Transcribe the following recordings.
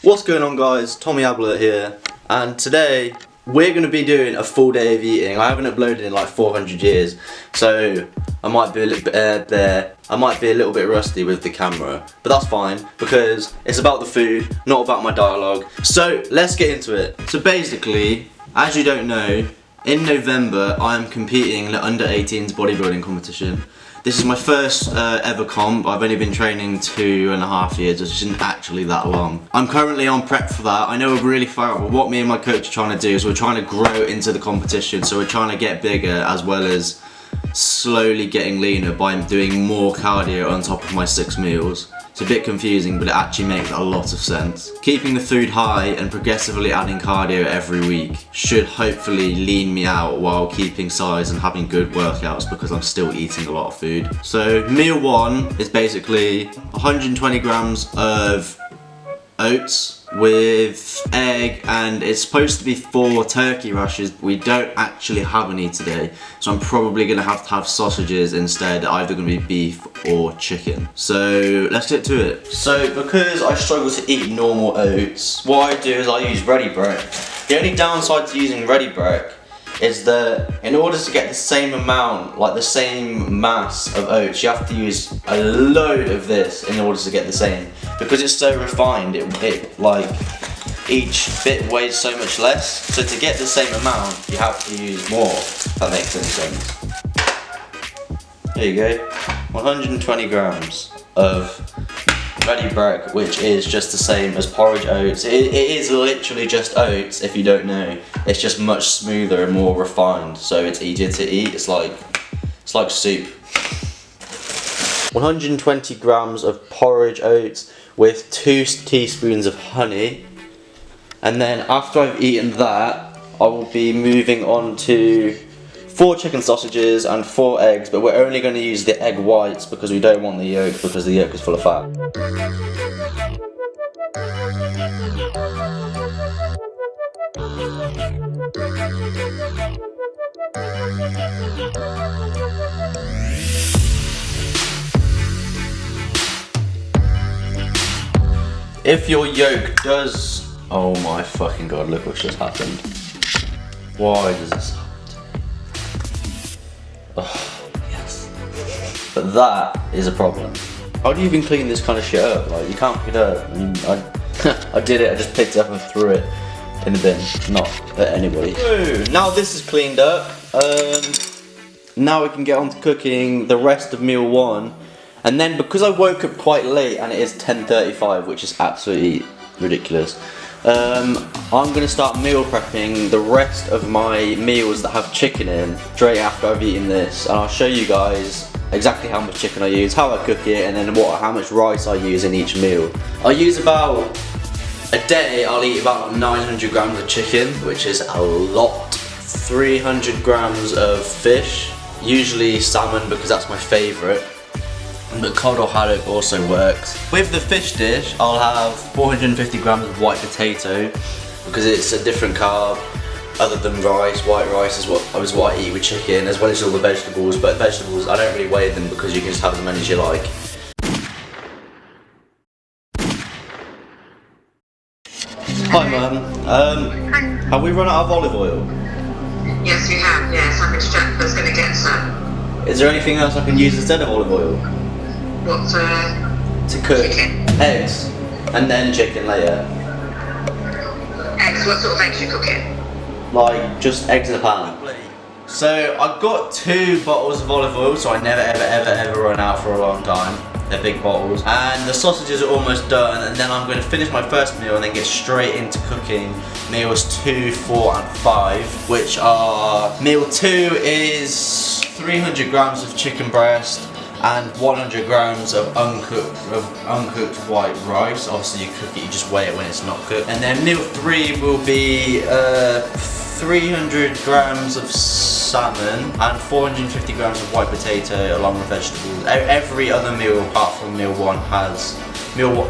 What's going on, guys? Tommy Ablett here, and today we're going to be doing a full day of eating. I haven't uploaded in like 400 years, so I might be a little bit rusty with the camera, but that's fine because it's about the food, not about my dialogue. So let's get into it. So basically, as you don't know, in November I am competing in the under 18s bodybuilding competition. This is my first ever comp. I've only been training 2.5 years, which isn't actually that long. I'm currently on prep for that. I know we're really far out, but what me and my coach are trying to do is we're trying to grow into the competition. So we're trying to get bigger as well as slowly getting leaner by doing more cardio on top of my 6 meals. It's a bit confusing, but it actually makes a lot of sense. Keeping the food high and progressively adding cardio every week should hopefully lean me out while keeping size and having good workouts because I'm still eating a lot of food. So meal 1 is basically 120 grams of oats with egg, and it's supposed to be 4 turkey rashes. We don't actually have any today, so I'm probably gonna have to have sausages instead, either gonna be beef or chicken. So let's get to it. So because I struggle to eat normal oats, what I do is I use ready break. The only downside to using ready break is that in order to get the same amount, like the same mass of oats, you have to use a load of this in order to get the same. Because it's so refined, it like each bit weighs so much less. So to get the same amount, you have to use more, if that makes any sense. There you go, 120 grams of ready break, which is just the same as porridge oats. It is literally just oats, if you don't know. It's just much smoother and more refined, so it's easier to eat. It's like soup. 120 grams of porridge oats with 2 teaspoons of honey. And then after I've eaten that, I will be moving on to 4 chicken sausages and 4 eggs, but we're only going to use the egg whites because we don't want the yolk, because the yolk is full of fat. If your yolk does... Oh my fucking god, look what's just happened. Why does this happen? Oh, yes. But that is a problem. How do you even clean this kind of shit up? Like, you can't pick it up. I mean, I did it, I just picked it up and threw it in the bin, not at anybody. Ooh, now this is cleaned up, now we can get on to cooking the rest of meal 1. And then because I woke up quite late and it is 10:35, which is absolutely ridiculous, I'm going to start meal prepping the rest of my meals that have chicken in straight after I've eaten this, and I'll show you guys exactly how much chicken I use, how I cook it, and then how much rice I use in each meal. I use about a day, I'll eat about 900 grams of chicken, which is a lot. 300 grams of fish, usually salmon because that's my favourite, but cod or haddock also works. With the fish dish, I'll have 450 grams of white potato because it's a different carb other than rice. White rice is what I eat with chicken, as well as all the vegetables, but vegetables I don't really weigh them because you can just have as many as you like. Hi Mum, have we run out of olive oil? Yes, we have, yes. I'm going to get some. Is there anything else I can use instead of olive oil? What, to cook? Chicken. Eggs, and then chicken later. Eggs? What sort of eggs you cooking? Like, just eggs in a pan. So, I've got 2 bottles of olive oil, so I never ever run out for a long time. They're big bottles. And the sausages are almost done, and then I'm going to finish my first meal and then get straight into cooking meals 2, 4 and 5, which are... Meal 2 is 300 grams of chicken breast and 100 grams of uncooked white rice. Obviously you cook it, you just weigh it when it's not cooked. And then meal 3 will be 300 grams of salmon and 450 grams of white potato along with vegetables. Every other meal apart from meal 1 has...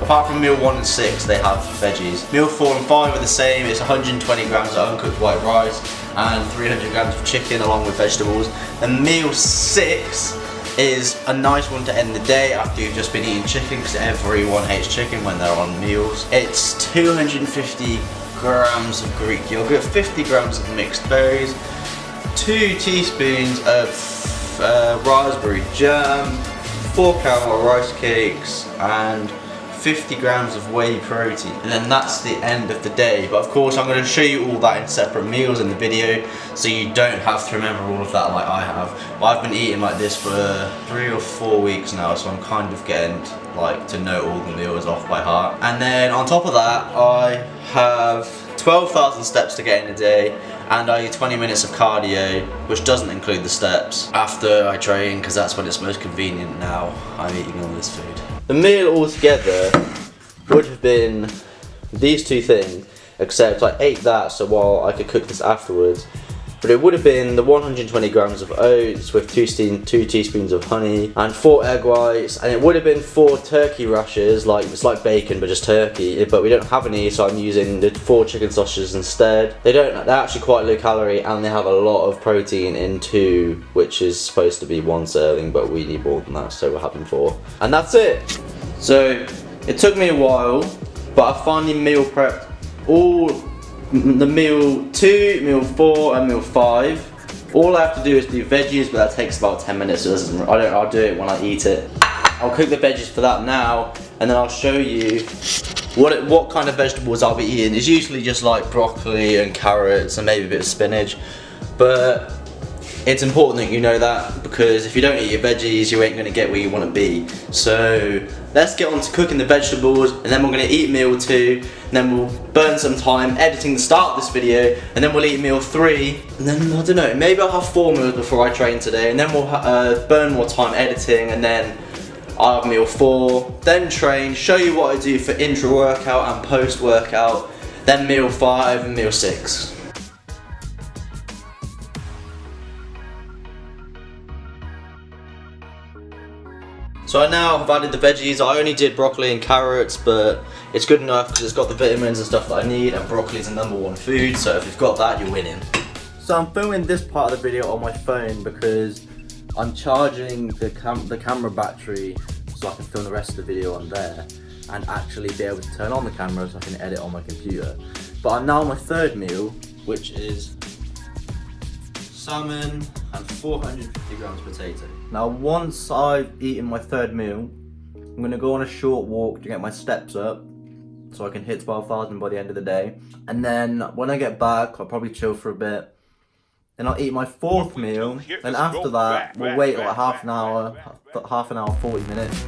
apart from meal 1 and 6, they have veggies. Meal 4 and 5 are the same. It's 120 grams of uncooked white rice and 300 grams of chicken along with vegetables. And meal 6 is a nice one to end the day after you've just been eating chicken, because everyone hates chicken when they're on meals. It's 250 grams of Greek yogurt, 50 grams of mixed berries, 2 teaspoons of raspberry jam, 4 caramel rice cakes, and 50 grams of whey protein. And then that's the end of the day. But of course I'm going to show you all that in separate meals in the video, so you don't have to remember all of that like I have. I've been eating like this for 3 or 4 weeks now, so I'm kind of getting like to know all the meals off by heart. And then on top of that, I have 12,000 steps to get in a day, and I do 20 minutes of cardio, which doesn't include the steps, after I train, because that's when it's most convenient now. I'm eating all this food. The meal altogether would have been these 2 things, except I ate that so while I could cook this afterwards. But it would have been the 120 grams of oats with 2 teaspoons of honey and 4 egg whites, and it would have been 4 turkey rashers, like it's like bacon but just turkey, but we don't have any, so I'm using the 4 chicken sausages instead. They're actually quite low calorie, and they have a lot of protein in 2, which is supposed to be 1 serving, but we need more than that, so we're having 4. And that's it. So it took me a while, but I finally meal prepped all the meal 2, meal 4 and meal 5. All I have to do is do veggies, but that takes about 10 minutes, so I'll do it when I eat it. I'll cook the veggies for that now, and then I'll show you what kind of vegetables I'll be eating. It's usually just like broccoli and carrots and maybe a bit of spinach, but it's important that you know that, because if you don't eat your veggies, you ain't gonna get where you wanna be. So let's get on to cooking the vegetables, and then we're gonna eat meal 2, and then we'll burn some time editing the start of this video, and then we'll eat meal 3, and then I don't know, maybe I'll have 4 meals before I train today, and then we'll burn more time editing, and then I'll have meal 4, then train, show you what I do for intra-workout and post-workout, then meal 5 and meal 6. So I now have added the veggies. I only did broccoli and carrots, but it's good enough because it's got the vitamins and stuff that I need, and broccoli is the #1 food, so if you've got that, you're winning. So I'm filming this part of the video on my phone because I'm charging the camera battery so I can film the rest of the video on there and actually be able to turn on the camera so I can edit on my computer. But I'm now on my 3rd meal, which is salmon and 450 grams potato. Now once I've eaten my 3rd meal, I'm going to go on a short walk to get my steps up so I can hit 12,000 by the end of the day. And then when I get back, I'll probably chill for a bit. Then I'll eat my 4th meal, and after that we'll wait like half an hour, 40 minutes.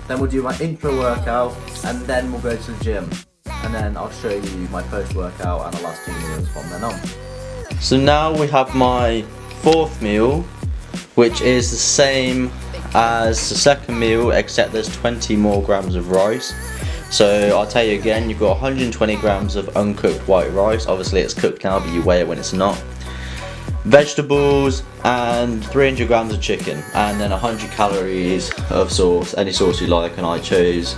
Then we'll do my intro workout, and then we'll go to the gym. And then I'll show you my post-workout and the last 2 meals from then on. So now we have my 4th meal, which is the same as the 2nd meal, except there's 20 more grams of rice. So I'll tell you again, you've got 120 grams of uncooked white rice. Obviously it's cooked now, but you weigh it when it's not. Vegetables and 300 grams of chicken, and then 100 calories of sauce, any sauce you like, and I chose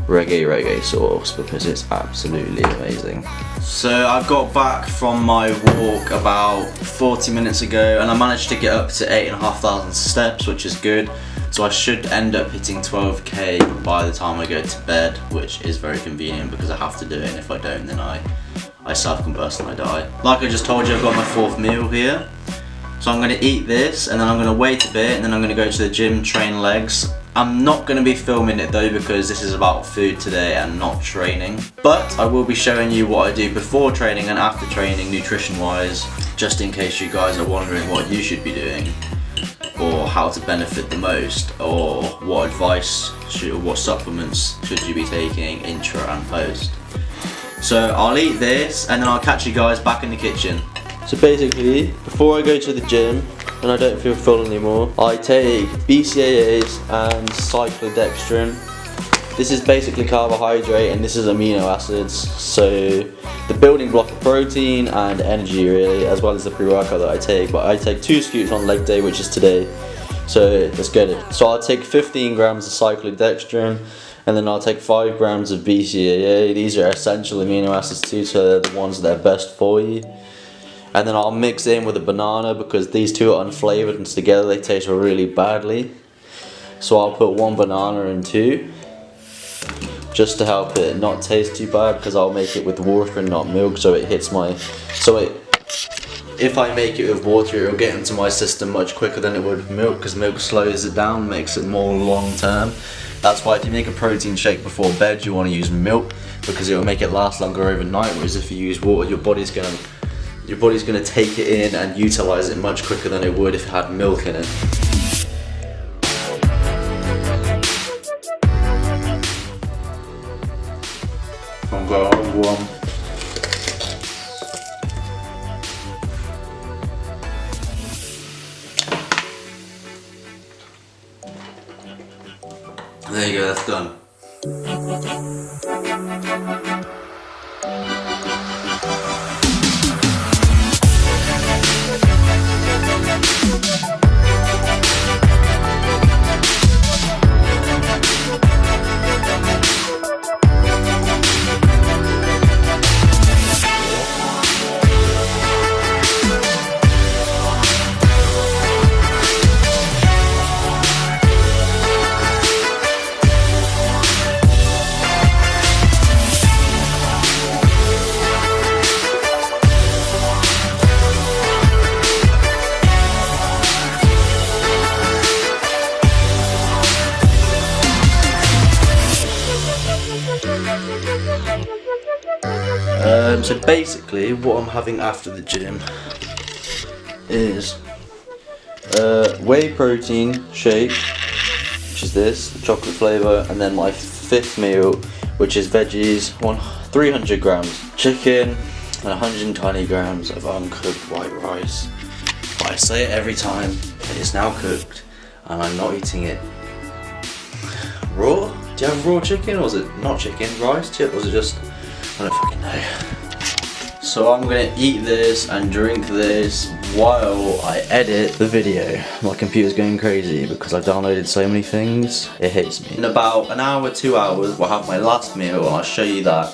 reggae sauce because it's absolutely amazing. So I got back from my walk about 40 minutes ago, and I managed to get up to 8,500 steps, which is good. So I should end up hitting 12k by the time I go to bed, which is very convenient because I have to do it, and if I don't, then I self-combust and I die. Like I just told you, I've got my 4th meal here. So I'm going to eat this, and then I'm going to wait a bit, and then I'm going to go to the gym, train legs. I'm not going to be filming it though because this is about food today and not training. But I will be showing you what I do before training and after training, nutrition wise, just in case you guys are wondering what you should be doing, or how to benefit the most, or what advice, what supplements should you be taking intra and post. So I'll eat this, and then I'll catch you guys back in the kitchen. So basically, before I go to the gym and I don't feel full anymore, I take BCAAs and cyclodextrin. This is basically carbohydrate and this is amino acids, so the building block of protein and energy really, as well as the pre-workout that I take. But I take 2 scoops on leg day, which is today, so let's get it. So I'll take 15 grams of cyclodextrin, and then I'll take 5 grams of BCAA. These are essential amino acids too, so they're the ones that are best for you. And then I'll mix in with a banana because these two are unflavoured and together they taste really badly. So I'll put 1 banana in 2, just to help it not taste too bad, because I'll make it with water and not milk, so it hits my, if I make it with water, it'll get into my system much quicker than it would with milk, because milk slows it down, makes it more long term. That's why if you make a protein shake before bed, you want to use milk, because it will make it last longer overnight, whereas if you use water, your body's gonna take it in and utilize it much quicker than it would if it had milk in it. I'm going to one. There you go, that's done. So basically what I'm having after the gym is whey protein shake, which is this, chocolate flavour, and then my 5th meal, which is veggies, 300 grams chicken and 120 grams of uncooked white rice. But I say it every time, it is now cooked and I'm not eating it raw. Do you have raw chicken, or was it not chicken, rice, chip, or was it just, I don't fucking know. So I'm gonna eat this and drink this while I edit the video. My computer's going crazy because I've downloaded so many things, it hates me. In about an hour, 2 hours, we'll have my last meal and I'll show you that.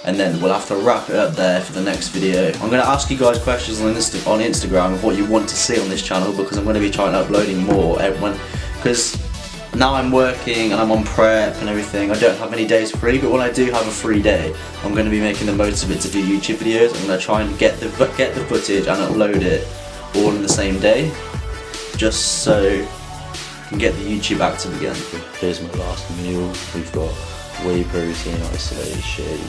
And then we'll have to wrap it up there for the next video. I'm gonna ask you guys questions on Instagram of what you want to see on this channel, because I'm gonna be trying to uploading more, everyone, because now I'm working and I'm on prep and everything. I don't have any days free, but when I do have a free day, I'm going to be making the most of it to do YouTube videos. I'm going to try and get the footage and upload it all in the same day, just so I can get the YouTube active again. Here's my last meal. We've got whey protein isolated shake,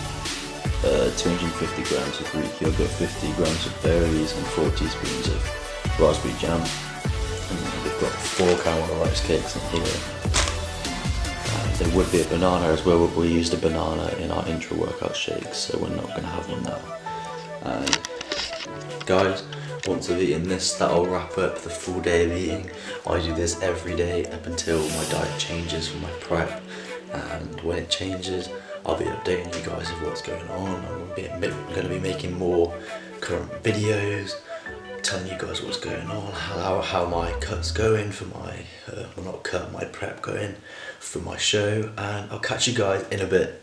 250 grams of Greek yogurt, 50 grams of berries, and 4 teaspoons of raspberry jam. And we've got 4 caramel rice cakes in here. There would be a banana as well, but we used a banana in our intra workout shakes, so we're not going to have one now. And guys, once I've eaten this, that'll wrap up the full day of eating. I do this every day up until my diet changes for my prep, and when it changes, I'll be updating you guys of what's going on. I'm going to be making more current videos, telling you guys what's going on, how my cut's going for my, well not cut, my prep going for my show, and I'll catch you guys in a bit.